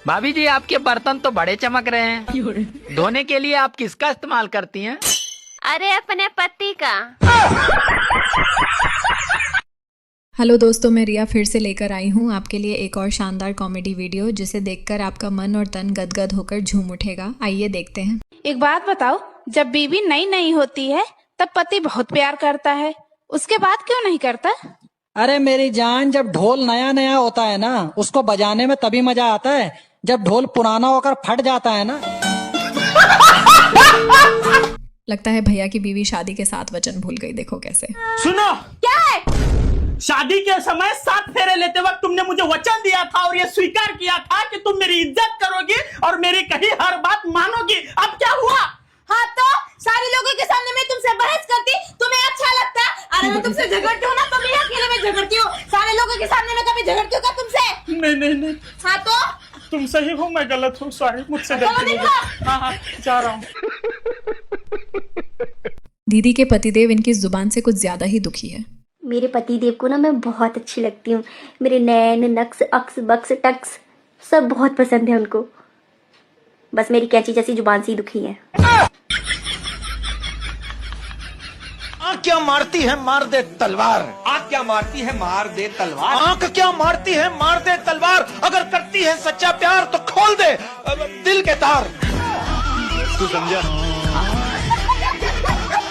भाभी जी आपके बर्तन तो बड़े चमक रहे हैं। धोने के लिए आप किसका इस्तेमाल करती हैं? अरे अपने पति का। हेलो दोस्तों, मैं रिया फिर से लेकर आई हूँ आपके लिए एक और शानदार कॉमेडी वीडियो जिसे देखकर आपका मन और तन गदगद होकर झूम उठेगा। आइए देखते हैं। एक बात बताओ, जब बीवी नई नई होती है तब पति बहुत प्यार करता है, उसके बाद क्यों नहीं करता? अरे मेरी जान, जब ढोल नया नया होता है ना, उसको बजाने में तभी मजा आता है जब ढोल पुराना होकर फट जाता है ना। लगता है भैया की बीवी शादी के 7 वचन भूल गई। देखो कैसे। सुनो, क्या है? शादी के समय 7 फेरे लेते वक्त तुमने मुझे वचन दिया था और ये स्वीकार किया था कि तुम मेरी इज्जत करोगी और मेरी कही हर बात मानोगी। अब क्या हुआ? हाँ तो सारे लोगों के सामने मैं तुमसे बहस करती, तुम्हें अच्छा लगता? अरे मैं तुमसे झगड़ती हूँ ना, तो मैं अकेले में झगड़ती हूँ। सारे लोगों के सामने मैं कभी झगड़ती हूँ क्या तुमसे? नहीं। हाँ तो तुम सही हो, मैं गलत हूँ। सॉरी, मुझसे गलती हो गई। हाँ, जा रहा हूँ। दीदी के पतिदेव इनकी जुबान से कुछ ज्यादा ही दुखी है। मेरे पति देव को ना मैं बहुत अच्छी लगती हूँ। मेरे नैन नक्स अक्स बक्स टक्स सब बहुत पसंद है उनको। बस मेरी कैंची जैसी जुबान से ही दुखी है। आँख क्या मारती है मार दे तलवार। आँख क्या मारती है मार दे तलवार। आँख क्या मारती है मार दे तलवार। अगर करती है सच्चा प्यार तो खोल दे दिल के तार। तू समझा?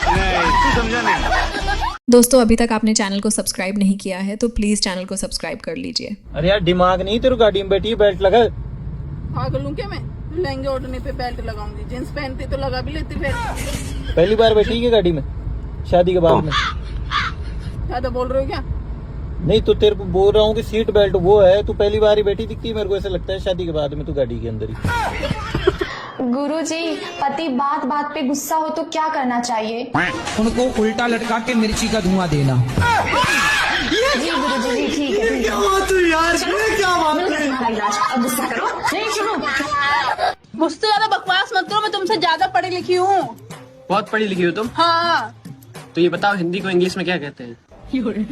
नहीं, तू समझा नहीं। दोस्तों, अभी तक आपने चैनल को सब्सक्राइब नहीं किया है तो प्लीज चैनल को सब्सक्राइब कर लीजिए। अरे यार, दिमाग नहीं तेरे गाड़ी में बैठी, बेल्ट लगा। पागल हूँ क्या मैं? लहंगे ओढ़ने पे बेल्ट लगाऊंगी, जींस पहनती तो लगा भी लेती। फिर पहली बार बैठी है गाड़ी में शादी के बाद में? ज्यादा बोल रहे हो क्या? नहीं तो तेरे को बोल रहा हूँ कि सीट बेल्ट वो है, तू पहली बार ही बैठी दिखती है मेरे को। ऐसा लगता है शादी के बाद में तू गाड़ी के अंदर ही। गुरुजी, पति बात बात पे गुस्सा हो तो क्या करना चाहिए? उनको उल्टा लटका के मिर्ची का धुआं देना। जी गुरुजी, जी ठीक है। क्या बात है यार, क्या बात है? अब गुस्सा करो। नहीं सुनो, मुझसे ज्यादा बकवास मत करो, मैं तुमसे ज्यादा पढ़ी लिखी हूँ। बहुत पढ़ी लिखी हो तुम? हाँ। तो ये बताओ, हिंदी को इंग्लिश में क्या कहते हैं? बोल।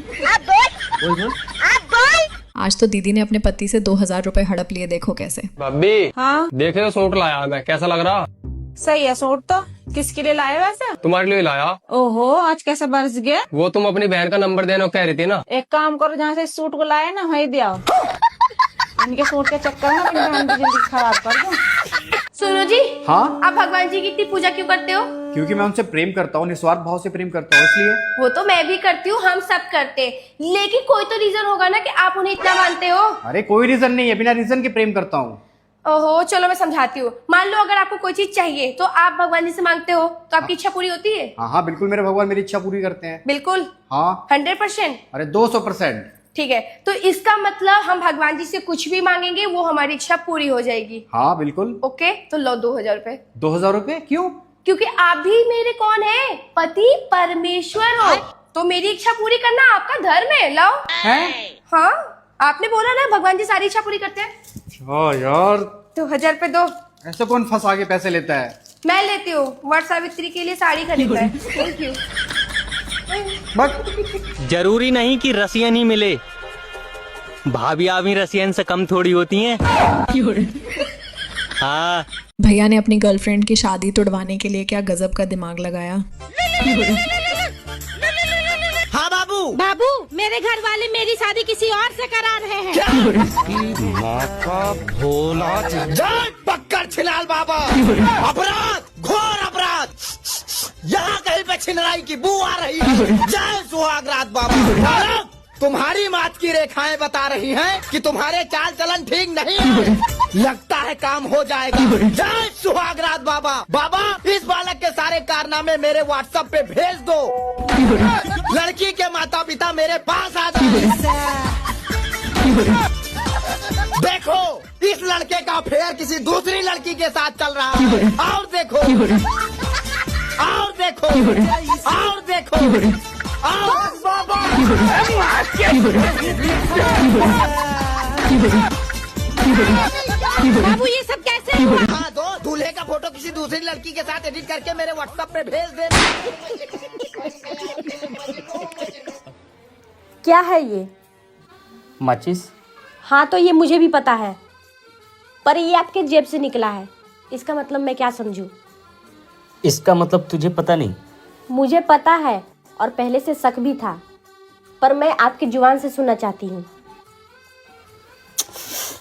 आज तो दीदी ने अपने पति से 2000 रुपए हड़प लिए। देखो कैसे। भाभी, हाँ देखे तो सूट लाया मैं, कैसा लग रहा? सही है सूट तो। किसके लिए लाए वैसे? तुम्हारे लिए लाया। ओहो, आज कैसे बरस गया? वो तुम अपनी बहन का नंबर देना कह रही थी ना। एक काम करो, जहाँ से सूट को लाए ना वही दिया। इनके सूट के चक्कर में अपनी बहन की जिंदगी खराब कर दो। सुनो जी, हाँ, आप भगवान जी की इतनी पूजा क्यों करते हो? क्योंकि मैं उनसे प्रेम करता हूँ, निस्वार्थ भाव से प्रेम करता हूँ, इसलिए। वो तो मैं भी करती हूँ, हम सब करते हैं, लेकिन कोई तो रीजन होगा ना कि आप उन्हें इतना मानते हो। अरे कोई रीजन नहीं है, बिना रीजन के प्रेम करता हूँ। ओहो, चलो मैं समझाती हूँ। मान लो अगर आपको कोई चीज चाहिए तो आप भगवान जी से मांगते हो, तो आपकी इच्छा पूरी होती है? हाँ, बिल्कुल, मेरे भगवान मेरी इच्छा पूरी करते हैं। बिल्कुल? हाँ, 100%? अरे 200%। ठीक है, तो इसका मतलब हम भगवान जी से कुछ भी मांगेंगे वो हमारी इच्छा पूरी हो जाएगी। हाँ बिल्कुल। ओके, तो लो 2000 रुपए। 2000 रुपए क्यों? क्योंकि आप भी मेरे कौन है? पति परमेश्वर हो, तो मेरी इच्छा पूरी करना आपका धर्म है। लाओ। हाँ, आपने बोला ना भगवान जी सारी इच्छा पूरी करते हैं। हाँ यार, 2000 रुपए दो। ऐसे कौन फंसा के पैसे लेता है? मैं लेती हूँ, वट सावित्री के लिए साड़ी खरीदा है। Thank you. जरूरी नहीं कि रसियन ही मिले, भाभी भी रसियन से कम थोड़ी होती हैं। हाँ। भैया ने अपनी गर्लफ्रेंड की शादी तुड़वाने के लिए क्या गजब का दिमाग लगाया। हाँ बाबू, मेरे घर वाले मेरी शादी किसी और से करा रहे हैं। माँ का भोला जय पक्कर छिनाल बाबा। अपराध, घोर अपराध। यहाँ कहीं पे छिनराई की बू आ रही है। जय सुहागरात बाबा। तुम्हारी मात की रेखाएं बता रही हैं कि तुम्हारे चाल चलन ठीक नहीं है। लगता है काम हो जाएगा। जय सुहागरात बाबा। बाबा, इस बालक के सारे कारनामे मेरे व्हाट्सएप पे भेज दो। लड़की के माता पिता मेरे पास आ जाए। देखो, इस लड़के का अफेयर किसी दूसरी लड़की के साथ चल रहा है। और देखो, और देखो, और देखो, और बाबा। बाबू, ये सब कैसे हुआ? हाँ, तो दूल्हे का फोटो किसी दूसरी लड़की के साथ एडिट करके मेरे व्हाट्सएप पे भेज देना। क्या है ये? माचिस। हाँ, तो ये मुझे भी पता है। पर ये आपके जेब से निकला है, इसका मतलब मैं क्या समझूं? इसका मतलब तुझे पता नहीं? मुझे पता है और पहले से शक भी था, पर मैं आपकी जुबान से सुनना चाहती हूँ।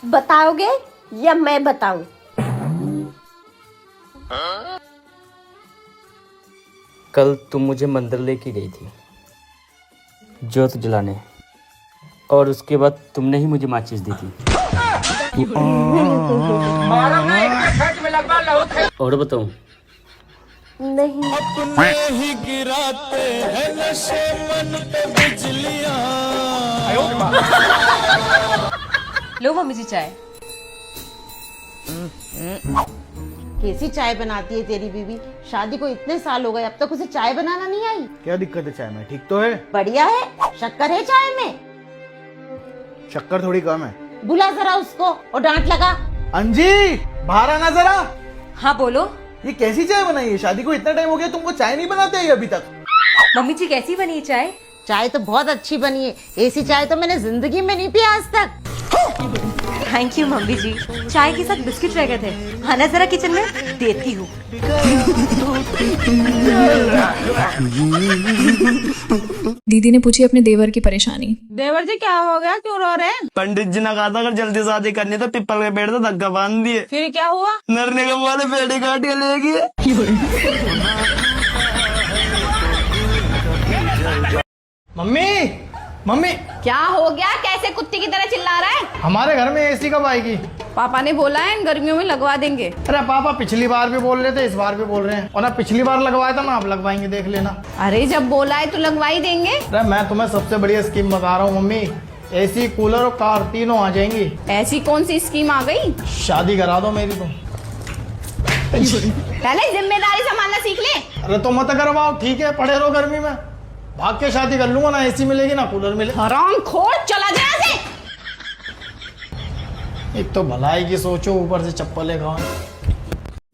बताओगे या मैं बताऊं? कल तुम मुझे मंदिर लेके गई थी ज्योत जलाने, और उसके बाद तुमने ही मुझे माचिस दी थी। और बताऊं? नहीं। ही गिराते हैं नशे मन पे बिजलियां। लो मम्मी जी चाय। कैसी चाय बनाती है तेरी बीवी? शादी को इतने साल हो गए, अब तक उसे चाय बनाना नहीं आई। क्या दिक्कत है चाय में? ठीक तो है। बढ़िया है। शक्कर है चाय में? शक्कर थोड़ी कम है। बुला जरा उसको और डांट लगा। अंजी बाहर आना जरा। हाँ बोलो। ये कैसी चाय बनाई है? शादी को इतना टाइम हो गया, तुमको चाय नहीं बनाते है अभी तक? मम्मी जी कैसी बनी है चाय? चाय तो बहुत अच्छी बनी है। ऐसी चाय तो मैंने जिंदगी में नहीं पी आज तक। थैंक यू मम्मी जी। चाय के साथ बिस्किट रह गए थे, आना जरा किचन में, देती हूँ। दीदी ने पूछी अपने देवर की परेशानी। देवर जी क्या हो गया, क्यों रो रहे हैं? पंडित जी ने कहा था अगर जल्दी शादी करनी तो पिपल के पेड़ से धक्का बांध दिए। फिर क्या हुआ? नरने के वाले पेड़ काट के ले गए। मम्मी मम्मी क्या हो गया? कैसे कुत्ते की तरह चिल्ला रहा है? हमारे घर में एसी कब आएगी? पापा ने बोला है इन गर्मियों में लगवा देंगे। अरे पापा पिछली बार भी बोल रहे थे, इस बार भी बोल रहे हैं, और ना पिछली बार लगवाया था ना, आप लगवाएंगे, देख लेना। अरे जब बोला है तो लगवा ही देंगे। अरे मैं तुम्हें सबसे बढ़िया स्कीम बता रहा हूँ मम्मी, एसी कूलर और कार तीनों आ जाएंगी। ऐसी कौन सी स्कीम आ गई? शादी करा दो मेरी तुम। पहले जिम्मेदारी संभालना सीख ले। अरे तो मत करवाओ, ठीक है, पड़े रहो गर्मी में, भाग के शादी कर लूंगा, ना एसी मिलेगी ना कूलर मिलेगा। हरामखोर, चला जा यहाँ से। एक तो भलाई की सोचो, ऊपर से चप्पलें खाओ।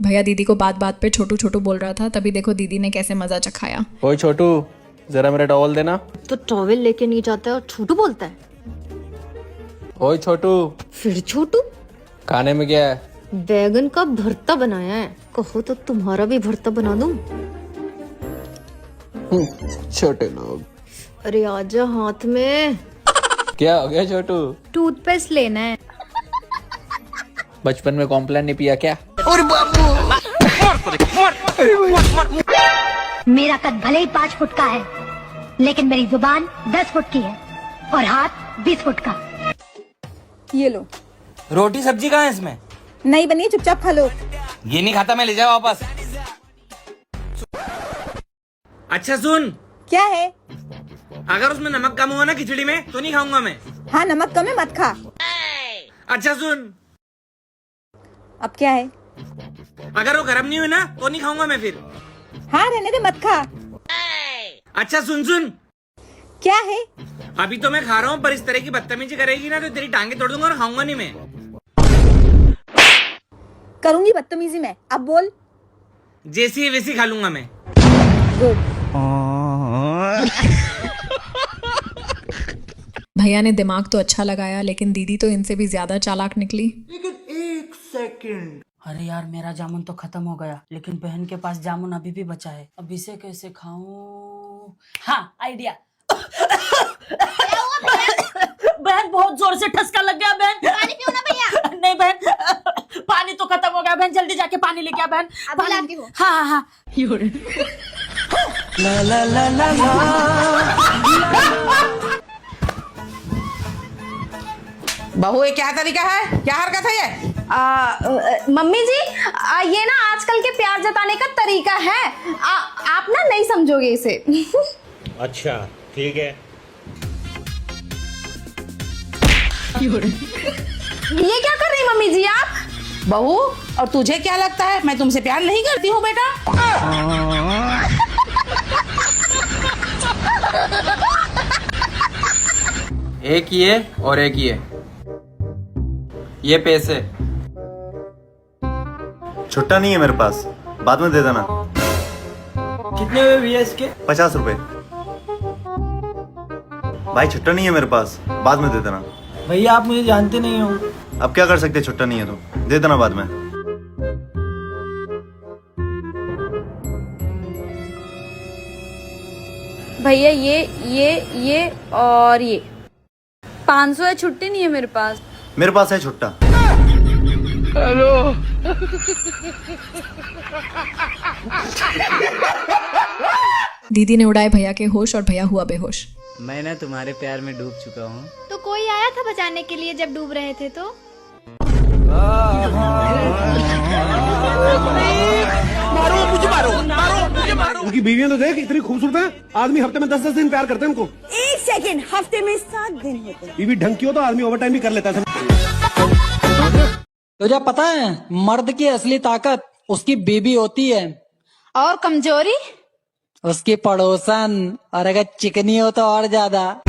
भैया दीदी को बात बात पे छोटू छोटू बोल रहा था, तभी देखो दीदी ने कैसे मजा चखाया। ओए छोटू, जरा मेरा टॉवल देना। तो टॉवेल लेके नहीं जाता और छोटू बोलता है। ओए छोटू। फिर छोटू? खाने में क्या है? बैगन का भरता बनाया है, कहो तो तुम्हारा भी भरता बना दूं। छोटे लोग। अरे आजा हाथ में। क्या हो गया छोटू? टूथपेस्ट लेना है। बचपन में कॉम्प्लान नहीं पिया क्या? और बाबू मेरा कद भले ही 5 फुट का है, लेकिन मेरी जुबान 10 फुट की है और हाथ 20 फुट का। ये लो। रोटी सब्जी कहाँ है इसमें? नहीं बनी, चुपचाप खा लो। ये नहीं खाता मैं, ले जाओ वापस। अच्छा सुन। क्या है? अगर उसमें नमक कम हुआ ना खिचड़ी में तो नहीं खाऊंगा मैं। हाँ नमक कम है, मत खा। अच्छा सुन। अब क्या है? अगर वो गर्म नहीं हुई ना तो नहीं खाऊंगा मैं फिर। हाँ रहने दे, मत खा। अच्छा सुन सुन। क्या है? अभी तो मैं खा रहा हूँ, पर इस तरह की बदतमीजी करेगी ना तो तेरी टांगे तोड़ दूंगा और खाऊंगा नहीं मैं। करूंगी बदतमीजी मैं, अब बोल। जैसी है वैसी खा लूंगा मैं। भैया ने दिमाग तो अच्छा लगाया, लेकिन दीदी तो इनसे भी ज्यादा चालाक निकली। लेकिन 1 सेकंड। अरे यार मेरा जामुन तो खत्म हो गया, लेकिन बहन के पास जामुन अभी भी बचा है, अब इसे कैसे खाऊं? हाँ आइडिया। बहन बहुत जोर से ठसका लग गया बहन। पानी पियो ना भैया। नहीं बहन, पानी तो खत्म हो गया बहन, जल्दी जाके पानी लेके आ बहन। अभी लाती हूँ। हाँ हाँ हाँ। ला ला ला ला ला। बहू ये क्या तरीका है, क्या हरकत है ये? मम्मी जी, ये ना आजकल के प्यार जताने का तरीका है, आप ना नहीं समझोगे इसे। अच्छा ठीक है। ये क्या कर रही मम्मी जी आप? बहू, और तुझे क्या लगता है मैं तुमसे प्यार नहीं करती हूँ बेटा? एक ये और एक ये पैसे। छुट्टा नहीं है मेरे पास, बाद में दे देना। कितने हुए भैया इसके? 50 रुपए। भाई छुट्टा नहीं है मेरे पास, बाद में दे देना। भैया आप मुझे जानते नहीं हो, अब क्या कर सकते, छुट्टा नहीं है तो दे देना बाद में। भैया ये और ये 500 है, छुट्टी नहीं है मेरे पास। मेरे पास है छुट्टा। हेलो। दीदी ने उड़ाए भैया के होश और भैया हुआ बेहोश। मैं ना तुम्हारे प्यार में डूब चुका हूँ। तो कोई आया था बचाने के लिए जब डूब रहे थे तो? मारो मुझे, मारो मारो मुझे, मारो। उनकी बीवियां तो देख इतनी खूबसूरत है, आदमी हफ्ते में 10-10 दिन प्यार करते हैं उनको। 1 सेकंड, हफ्ते में 7 दिन होते हैं। बीवी ढंग की हो तो आदमी ओवर टाइम भी कर लेता है। तुझे पता है मर्द की असली ताकत उसकी बीबी होती है, और कमजोरी उसकी पड़ोसन, और अगर चिकनी हो तो और ज्यादा।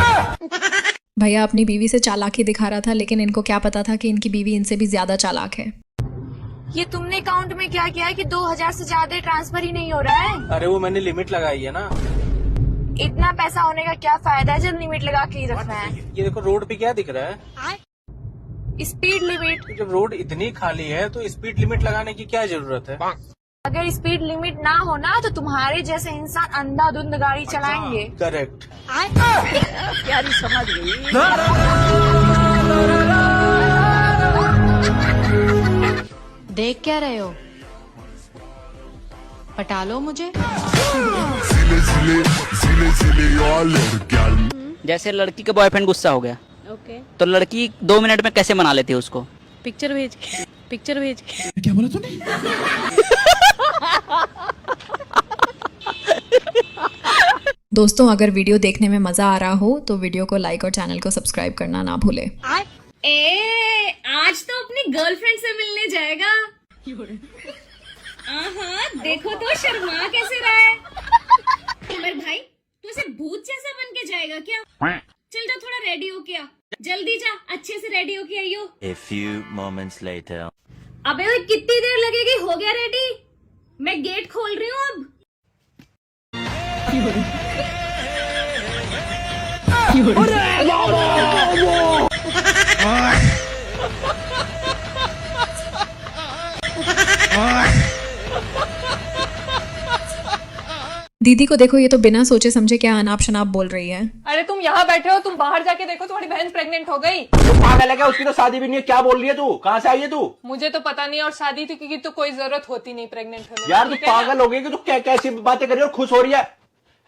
भैया अपनी बीवी से चालाकी दिखा रहा था, लेकिन इनको क्या पता था कि इनकी बीवी इनसे भी ज्यादा चालाक है। ये तुमने अकाउंट में क्या किया है कि 2000 से ज्यादा ट्रांसफर ही नहीं हो रहा है? अरे वो मैंने लिमिट लगाई है ना। इतना पैसा होने का क्या फायदा है जब लिमिट लगा के ही रखना है? ये देखो रोड पे क्या दिख रहा है, स्पीड लिमिट। जब रोड इतनी खाली है तो स्पीड लिमिट लगाने की क्या जरूरत है? अगर स्पीड लिमिट ना हो ना तो तुम्हारे जैसे इंसान अंधाधुंध गाड़ी चलाएंगे। करेक्ट। प्यारी समझ गई। देख क्या रहे हो, पटा लो मुझे। जैसे लड़की का बॉयफ्रेंड गुस्सा हो गया, ओके, तो लड़की 2 मिनट में कैसे मना लेती है उसको? पिक्चर भेज के। क्या बोला तूने? दोस्तों अगर वीडियो देखने में मजा आ रहा हो तो वीडियो को लाइक और चैनल को सब्सक्राइब करना ना भूले। आज तो अपनी गर्लफ्रेंड से मिलने जाएगा। देखो तो शर्मा कैसे रहा है। उमर भाई तू ऐसे भूत जैसा बन के जाएगा क्या? चल जा थोड़ा रेडी हो क्या, जल्दी जा, अच्छे से रेडी हो के आइयो। A few moments later. अबे ओए कितनी देर लगेगी, हो गया रेडी? मैं गेट खोल रही हूँ अब। दीदी को देखो, ये तो बिना सोचे समझे क्या अनाप शनाप बोल रही है। अरे तुम यहाँ बैठे हो, तुम बाहर जाके देखो, तुम्हारी बहन प्रेग्नेंट हो गई। पागल है क्या? उसकी तो शादी भी नहीं है, क्या बोल रही है तू? कहाँ से आई है तू? मुझे तो पता नहीं, और शादी थी क्योंकि तो कोई जरूरत होती नहीं प्रेग्नेंट होने। यार तू पागल हो गई कि तू कैसी बातें कर रही है और खुश हो रही है?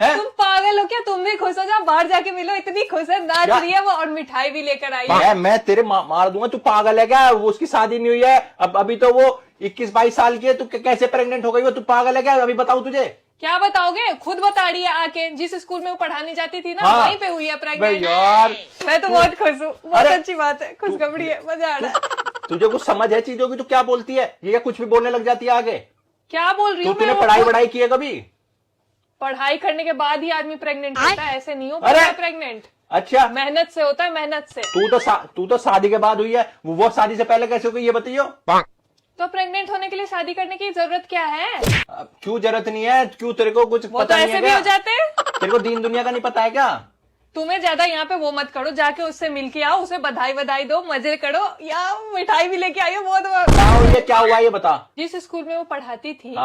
तुम पागल हो क्या? तुम भी खुश हो जाओ, बाहर जाके मिलो, इतनी खुश है, नाच रही है वो, और मिठाई भी लेकर आई है। मैं तेरे मार दूंगा। तू पागल है क्या? वो उसकी शादी नहीं हुई है, अब अभी तो वो 21-22 साल की है। तू कैसे प्रेग्नेंट हो गई वो? तू पागल है क्या? अभी बताऊं तुझे? क्या बताओगे? खुद बता रही है आके, जिस स्कूल में वो पढ़ाने जाती थी ना, वहीं पे हुई है प्रेग्नेंट। यार मैं तो बहुत खुश हूँ, बहुत अच्छी बात है, खुशखबरी है, मजा आ रहा है। तुझे कुछ समझ है चीजों की? तू क्या बोलती है? ये क्या कुछ भी बोलने लग जाती है आगे? क्या बोल रही हूँ? तूने पढ़ाई की है कभी? पढ़ाई करने के बाद ही आदमी प्रेग्नेंट होता है, ऐसे नहीं हो पाता प्रेग्नेंट। अच्छा, मेहनत से होता है, मेहनत से। तू तो शादी के बाद हुई है, वो शादी से पहले कैसे हो गई ये बताइयो? तो प्रेग्नेंट होने के लिए शादी करने की जरूरत क्या है? क्यों जरूरत नहीं है? क्यों तेरे को कुछ वो पता तो नहीं है? ऐसे भी हो जाते हैं। तेरे को दीन दुनिया का नहीं पता है क्या? तुम्हें ज्यादा यहाँ पे वो मत करो, जाके उससे मिल के आओ, उसे बधाई दो, मजे करो, या मिठाई भी लेके आइयो। बहुत ये क्या हुआ ये बता। जिस स्कूल में वो पढ़ाती थी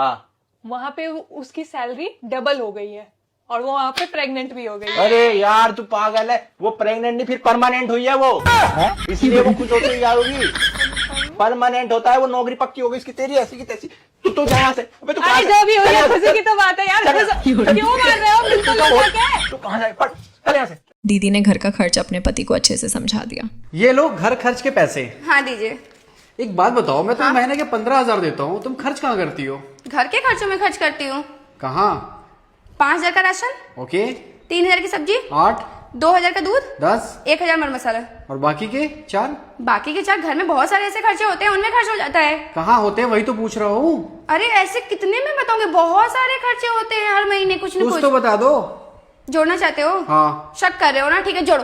वहाँ पे उसकी सैलरी डबल हो गई है, और वो वहाँ पे प्रेग्नेंट भी हो गई है। अरे यार तू पागल है, वो प्रेग्नेंट नहीं फिर परमानेंट हुई है वो, इसलिए वो कुछ होती होगी। परमानेंट होता है वो, नौकरी पक्की हो गई इसकी, तेरी ऐसी की तैसी। तू जा यहाँ से। अबे तू जो भी हो गया, खुशी की तो बात है यार। क्यों मार रहे हो? बिल्कुल तू कहाँ जाए? चल यहाँ से। दीदी ने घर का खर्च अपने पति को अच्छे से समझा दिया। ये लो घर खर्च के पैसे। हाँ दीजिए। एक बात बताओ, मैं तुम्हें महीने के 15,000 देता हूँ, तुम खर्च कहाँ करती हो? घर के खर्चों में खर्च करती हूँ। कहाँ? 5,000 का राशन, ओके, 3,000 की सब्जी, 8, 2,000 का दूध, 10, 1,000 मर मसाला, और बाकी के 4? बाकी के 4 घर में बहुत सारे ऐसे खर्चे होते हैं, उनमें खर्च हो जाता है। कहाँ होते हैं? वही तो पूछ रहा हूँ। अरे ऐसे कितने में बताऊंगे, बहुत सारे खर्चे होते हैं हर महीने, कुछ न कुछ। तो बता दो। जोड़ना चाहते हो? हाँ। शक कर रहे हो ना? ठीक है जोड़ो।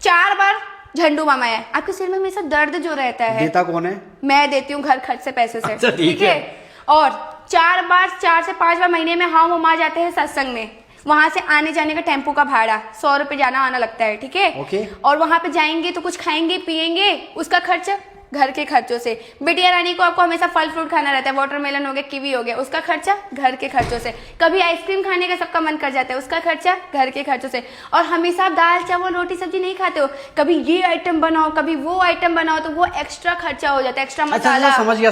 4 बार झंडू मामा है, आपके सिर में हमेशा दर्द जो रहता है, देता कौन है? मैं देती हूँ घर खर्च से पैसे से। अच्छा, ठीक है। और 4 से 5 बार महीने में हम आ जाते हैं सत्संग में, वहां से आने जाने का टेम्पो का भाड़ा 100 रुपए जाना आना लगता है, ठीक है? ओके। और वहां पे जाएंगे तो कुछ खाएंगे पिएंगे, उसका खर्च घर के खर्चों से। बिटिया रानी को आपको हमेशा फल फ्रूट खाना रहता है, वाटरमेलन हो गया, कीवी हो गया, उसका खर्चा घर के खर्चों से। कभी आइसक्रीम खाने का सबका मन कर जाता है, उसका खर्चा घर के खर्चों से। और हमेशा आप दाल चावल रोटी सब्जी नहीं खाते हो, कभी ये आइटम बनाओ कभी वो आइटम बनाओ, तो वो एक्स्ट्रा खर्चा हो जाता है, एक्स्ट्रा मसाला। समझ गया,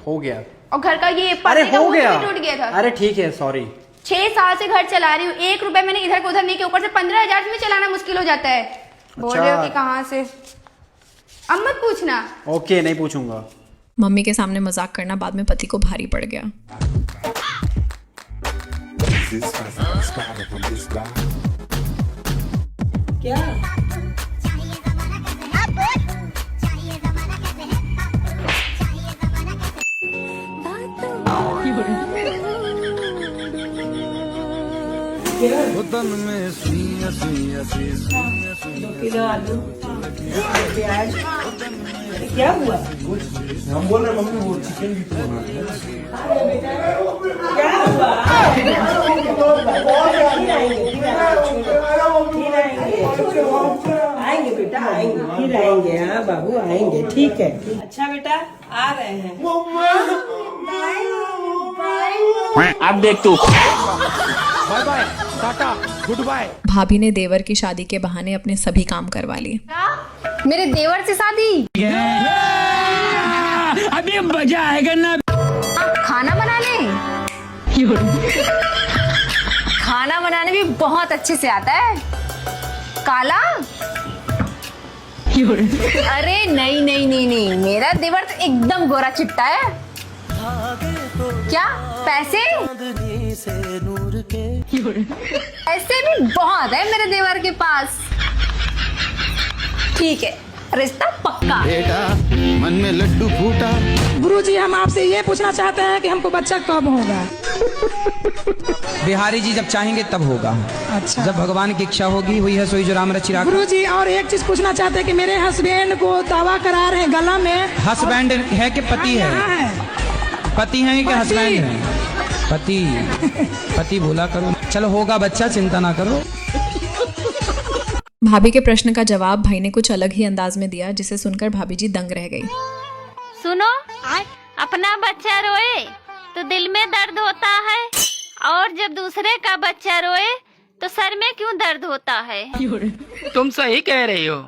हो गया। और घर का ये अरे हो गया, टूट गया था। अरे ठीक है, सॉरी। 6 साल से घर चला रही हूँ, 1 रुपए मैंने इधर को उधर नहीं किया, ऊपर से 15,000 में चलाना मुश्किल हो जाता है। बोल रहे हो कि कहाँ से? अब मत पूछना। ओके, नहीं पूछूंगा। मम्मी के सामने मजाक करना बाद में पति को भारी पड़ गया। क्या? बदन में सुइया सुइया सुइया 2 किलो आलू, प्याज। क्या हुआ? हम बोल रहे मम्मी वो चिकन भी तो बना क्या हुआ? आएंगे बेटा, आएंगे, फिर आएंगे। हाँ बाबू आएंगे, ठीक है। अच्छा बेटा, आ रहे हैं। अब देख तू। Bye bye, tata, good bye. भाभी ने देवर की शादी के बहाने अपने सभी काम करवा लिए। मेरे देवर से शादी? अभी मजा आएगा ना। खाना बनाने? खाना बनाने भी बहुत अच्छे से आता है। काला? अरे नहीं, मेरा देवर तो एकदम गोरा चिट्टा है। क्या पैसे? ऐसे भी बहुत है मेरे देवर के पास। ठीक है, रिश्ता पक्का। बेटा मन में लड्डू फूटा। गुरुजी, हम आपसे ये पूछना चाहते हैं कि हमको बच्चा कब होगा? बिहारी जी जब चाहेंगे तब होगा। अच्छा, जब भगवान की इच्छा होगी, हुई है सोई जो राम रचि राखा। गुरुजी, और एक चीज पूछना चाहते हैं कि मेरे हस्बैंड को दावा करा रहे हैं गला में। हस्बैंड है कि पति है? पति है कि हस्बैंड है? पति बोला करो। चलो होगा बच्चा, चिंता ना करो। भाभी के प्रश्न का जवाब भाई ने कुछ अलग ही अंदाज में दिया, जिसे सुनकर भाभी जी दंग रह गई। सुनो, अपना बच्चा रोए तो दिल में दर्द होता है, और जब दूसरे का बच्चा रोए तो सर में क्यों दर्द होता है? तुम सही कह रही हो।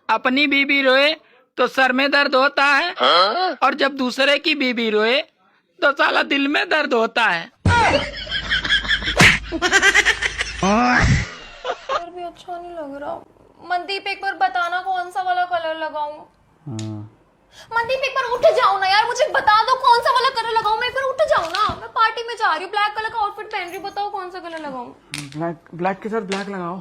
अपनी बीबी रोए तो सर में दर्द होता है, और जब दूसरे की बीबी रोए तो साला दिल में दर्द होता है। भी अच्छा नहीं लग रहा। मनदीप, एक बार बताना कौन सा वाला कलर लगाऊं? मनदीप, एक बार उठ जाओ ना यार, मुझे बता दो कौन सा वाला कलर लगाऊं। मैं एक बार उठ जाऊं ना, मैं पार्टी में जा रही हूँ, ब्लैक कलर का आउटफिट पहन रही हूँ, बताओ कौन सा कलर लगाऊं? ब्लैक के साथ ब्लैक लगाओ।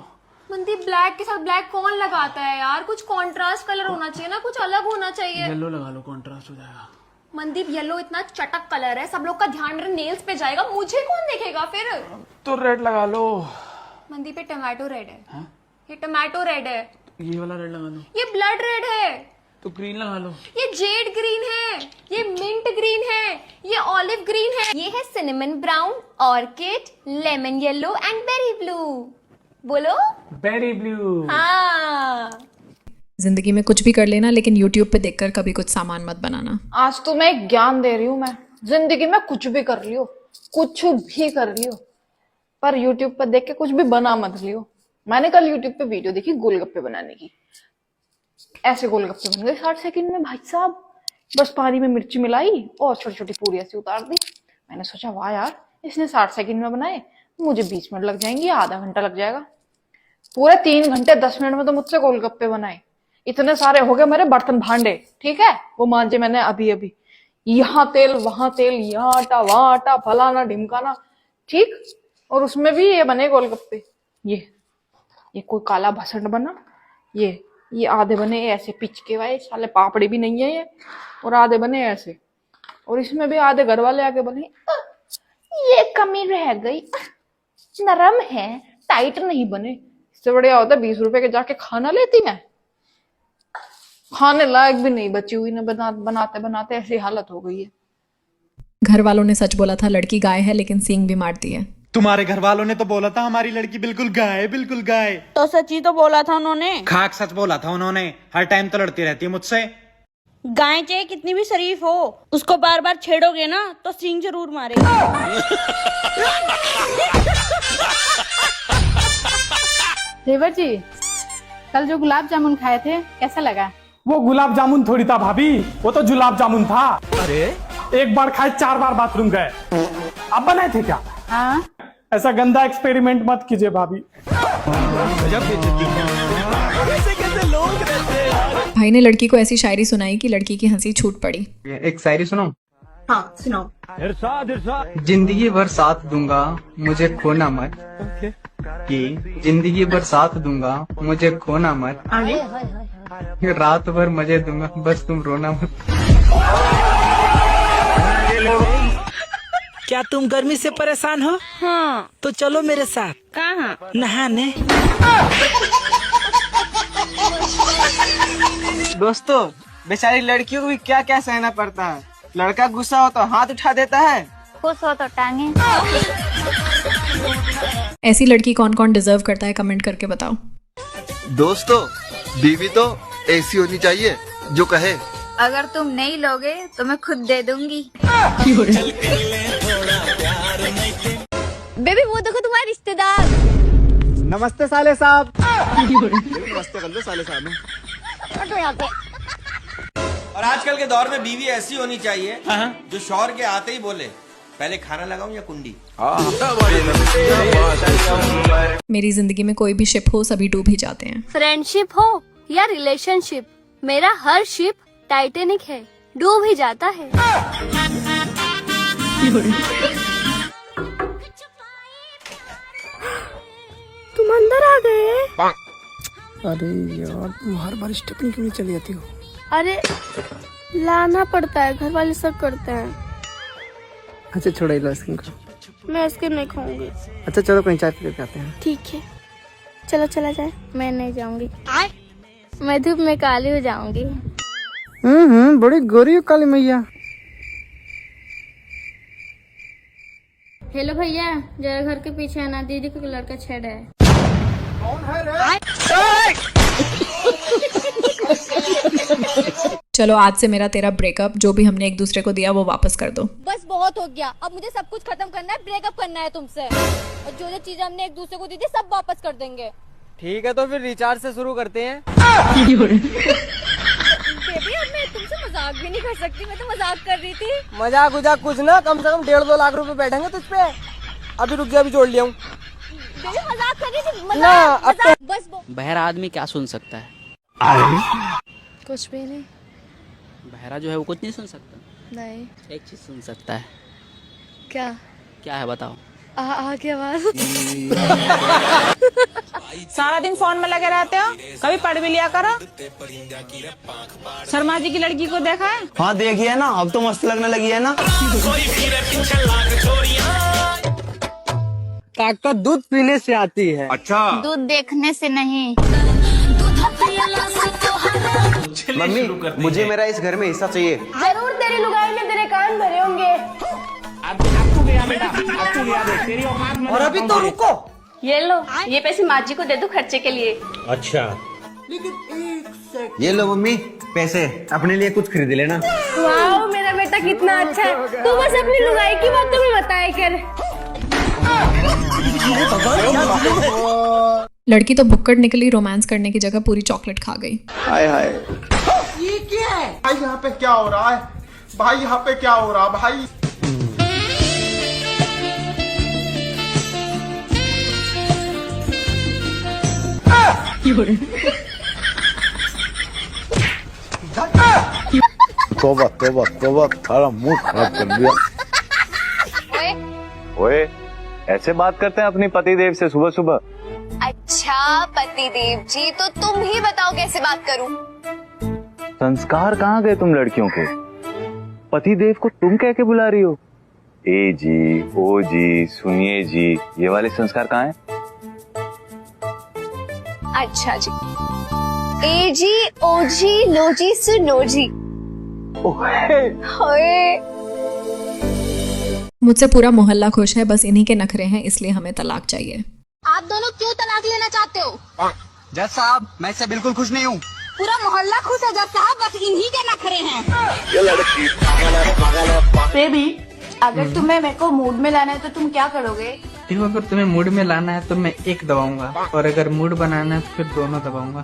मनदीप, ब्लैक के साथ ब्लैक कौन लगाता है यार? कुछ कॉन्ट्रास्ट कलर होना चाहिए ना, कुछ अलग होना चाहिए। येलो लगा लो, कॉन्ट्रास्ट हो जाएगा। मनदीप, येलो इतना चटक कलर है, सब लोग का ध्यान मेरे नेल्स पे जाएगा, मुझे कौन देखेगा फिर? तो रेड लगा लो। मनदीप, ये टमाटो रेड है। ये टमाटो रेड है। ये वाला रेड लगा लो। ये ब्लड रेड है। तो ग्रीन लगा लो। ये जेड ग्रीन है, ये मिंट ग्रीन है, ये ऑलिव ग्रीन है, ये है cinnamon brown, orchid, lemon yellow and berry blue. बोलो, बेरी ब्लू। हाँ। जिंदगी में कुछ भी कर लेना, लेकिन YouTube पे देखकर कभी कुछ सामान मत बनाना। आज तो मैं एक ज्ञान दे रही हूँ। मैं जिंदगी में कुछ भी कर लियो, कुछ भी कर लियो, पर YouTube पर देख के कुछ भी बना मत लियो। मैंने कल YouTube पे वीडियो देखी गोलगप्पे बनाने की। ऐसे गोलगप्पे बन गए 60 सेकंड में भाई साहब। बस पानी में मिर्ची मिलाई और छोटी छोटी पूरी ऐसी उतार दी। मैंने सोचा वाह यार, इसने 60 सेकंड में बनाए, मुझे 20 मिनट लग जाएंगे, आधा घंटा लग जाएगा। पूरे 3 घंटे 10 मिनट में तो मुझसे गोलगप्पे बनाए। इतने सारे हो गए मेरे बर्तन भांडे, ठीक है, वो मांजे मैंने अभी अभी। यहाँ तेल वहां तेल, यहाँ आटा वहां आटा, फलाना ढिमकाना, ठीक। और उसमें भी ये बने गोलगप्पे। ये कोई काला भसड़ बना, ये आधे बने ऐसे पिचके वाले, साले पापड़ी भी नहीं है ये, और आधे बने ऐसे। और इसमें भी आधे घर वाले आके बने, ये कमी रह गई, नरम है, टाइट नहीं बने। इससे बढ़िया होता 20 रुपए के जाके खाना लेती मैं। खाने लायक भी नहीं बची हुई ना, बनाते बनाते ऐसी हालत हो गई है। घर वालों ने सच बोला था लड़की गाय है, लेकिन सींग भी मारती है। तुम्हारे घर वालों ने तो बोला था हमारी लड़की बिल्कुल गाय, बिल्कुल गाय। तो सच ही तो बोला था उन्होंने। खाक सच बोला था उन्होंने। हर टाइम तो लड़ती रहती है मुझसे। गाय चाहे कितनी भी शरीफ हो, उसको बार बार छेड़ोगे ना तो सींग जरूर मारेगा। देवर जी, कल जो गुलाब जामुन खाए थे कैसा लगा? वो गुलाब जामुन थोड़ी था भाभी, वो तो जुलाब जामुन था। अरे एक बार खाए 4 बार बाथरूम गए। आप बनाए थे क्या? हाँ। ऐसा गंदा एक्सपेरिमेंट मत कीजिए भाभी। भाई ने लड़की को ऐसी शायरी सुनाई कि लड़की की हंसी छूट पड़ी। एक शायरी सुनो। हाँ सुनाओ। जिंदगी भर साथ दूंगा मुझे खोना मत, कि जिंदगी भर साथ दूंगा मुझे खोना मत, आगे रात भर मजे दूंगा बस तुम रोना मत। क्या तुम गर्मी से परेशान हो? हाँ। तो चलो मेरे साथ। कहाँ? नहाने। दोस्तों, बेचारी लड़कियों को भी क्या क्या सहना पड़ता है। लड़का गुस्सा हो तो हाथ उठा देता है, खुश हो तो टांगे। ऐसी लड़की कौन कौन डिजर्व करता है, कमेंट करके बताओ। दोस्तों, बीवी तो ऐसी होनी चाहिए जो कहे अगर तुम नहीं लोगे तो मैं खुद दे दूंगी। बेबी वो देखो तुम्हारे रिश्तेदार। नमस्ते साले साहब। नमस्ते कर लो साले साहब। और आजकल के दौर में बीवी ऐसी होनी चाहिए जो शौहर के आते ही बोले, पहले खाना लगाऊं या कुंडी। मेरी जिंदगी में कोई भी शिप हो, सभी डूब ही जाते हैं। फ्रेंडशिप हो या रिलेशनशिप, मेरा हर शिप टाइटेनिक है, डूब ही जाता है। तुम अंदर आ गए? अरे यार, तुम हर बार स्टेपिंग क्यों नहीं चली जाती हो? अरे लाना पड़ता है, घर वाले सब करते हैं। अच्छा छोड़ो लो आइसक्रीम को। मैं आइसक्रीम नहीं खाऊंगी। अच्छा चलो कहीं चाय पी के आते हैं। ठीक है, चलो चला जाए। मैं नहीं जाऊंगी, मैं धूप में काली हो जाऊंगी। बड़ी गोरी हो काली मैया। हेलो भैया, जरा घर के पीछे आना, दीदी को लड़का छेड़ है। कौन है रे? चलो आज से मेरा तेरा ब्रेकअप, जो भी हमने एक दूसरे को दिया वो वापस कर दो। बस बहुत हो गया, अब मुझे सब कुछ खत्म करना है, ब्रेकअप करना है तुमसे, और जो जो चीजें हमने एक दूसरे को दी थी सब वापस कर देंगे। ठीक है तो फिर रिचार्ज से शुरू करते हैं। बेबी अब मैं तुमसे मजाक भी नहीं कर सकती, मैं तो मजाक कर रही थी। मजाक उजाक कुछ ना, कम से कम 1.5-2 लाख रुपए बैठेंगे तुझ पे। अभी रुक जा, अभी जोड़ लिया हूँ। बेबी मजाक कर रही थी, मजाक बस। बहरा आदमी क्या सुन सकता है? कुछ भी नहीं। बहरा जो है वो कुछ नहीं सुन सकता। नहीं। एक चीज सुन सकता है। क्या? क्या है बताओ? की आवाज। सारा दिन फोन में लगे रहते हो, कभी पढ़ भी लिया करो। शर्मा जी की लड़की को देखा है? हाँ देखिए ना, अब तो मस्त लगने लगी है ना। ताकत दूध पीने से आती है। अच्छा दूध देखने से नहीं। मम्मी, मुझे मेरा इस घर में हिस्सा चाहिए। जरूर, तेरी लुगाई में तेरे कान भरे होंगे। और अभी तो रुको। ये लो, ये पैसे माँ जी को दे दो खर्चे के लिए। अच्छा, ये लो मम्मी पैसे, अपने लिए कुछ खरीद लेना। वाह, मेरा बेटा कितना अच्छा है। तू बस अपनी लुगाई की बात तुम्हें बताया कर। लड़की तो भुक्कड़ निकली, रोमांस करने की जगह पूरी चॉकलेट खा गई। हाय हाय, ये क्या है भाई? यहाँ पे क्या हो रहा है भाई? यहाँ पे क्या हो रहा है भाई? तोबा तोबा तोबा, सारा मूड खराब कर दिया। ओए, ऐसे बात करते हैं अपनी पतिदेव से सुबह सुबह? अच्छा पतिदेव जी, तो तुम ही बताओ कैसे बात करूं? संस्कार कहाँ गए तुम लड़कियों के? पतिदेव को तुम कह के बुला रही हो? ए जी, ओ जी, सुनिए जी, ये वाले संस्कार कहाँ हैं? अच्छा जी, ए जी, ओ जी, लो जी, सुनो जी। ओए, मुझसे पूरा मोहल्ला खुश है, बस इन्हीं के नखरे हैं, इसलिए हमें तलाक चाहिए। आप दोनों क्यों तलाक लेना चाहते हो? जज साहब, मैं इससे बिल्कुल खुश नहीं हूँ। पूरा मोहल्ला खुश है जब साहब बस इन्हीं के नखरे हैं। बेबी अगर तुम्हें मेरे को मूड में लाना है तो तुम क्या करोगे? देखो, अगर तुम्हें मूड में लाना है तो मैं एक दबाऊंगा, और अगर मूड बनाना है तो फिर दोनों दबाऊंगा।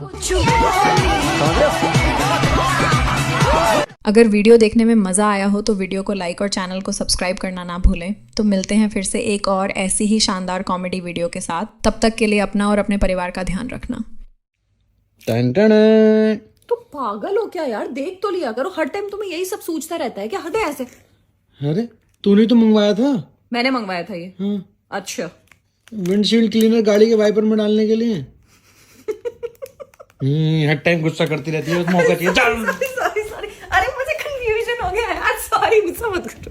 अगर वीडियो देखने में मज़ा आया हो तो वीडियो को लाइक और चैनल को सब्सक्राइब करना ना भूलें। तो मिलते हैं फिर से एक और ऐसी ही शानदार कॉमेडी वीडियो के साथ। तब तक के लिए अपना और अपने परिवार का ध्यान रखना। तो पागल हो क्या यार, देख तो लिया करो, हर टाइम तुम्हें यही सब सोचता रहता है क्या? हटे ऐसे। अरे तूने तो मंगवाया था। मैंने मंगवाया था ये। हाँ। अच्छा, विंडशील्ड क्लीनर गाड़ी के वाइपर में डालने के लिए। हर टाइम गुस्सा करती रहती है, मौका चाहिए। सॉरी, अरे मुझे कंफ्यूजन हो गया यार, सॉरी, गुस्सा मत करो।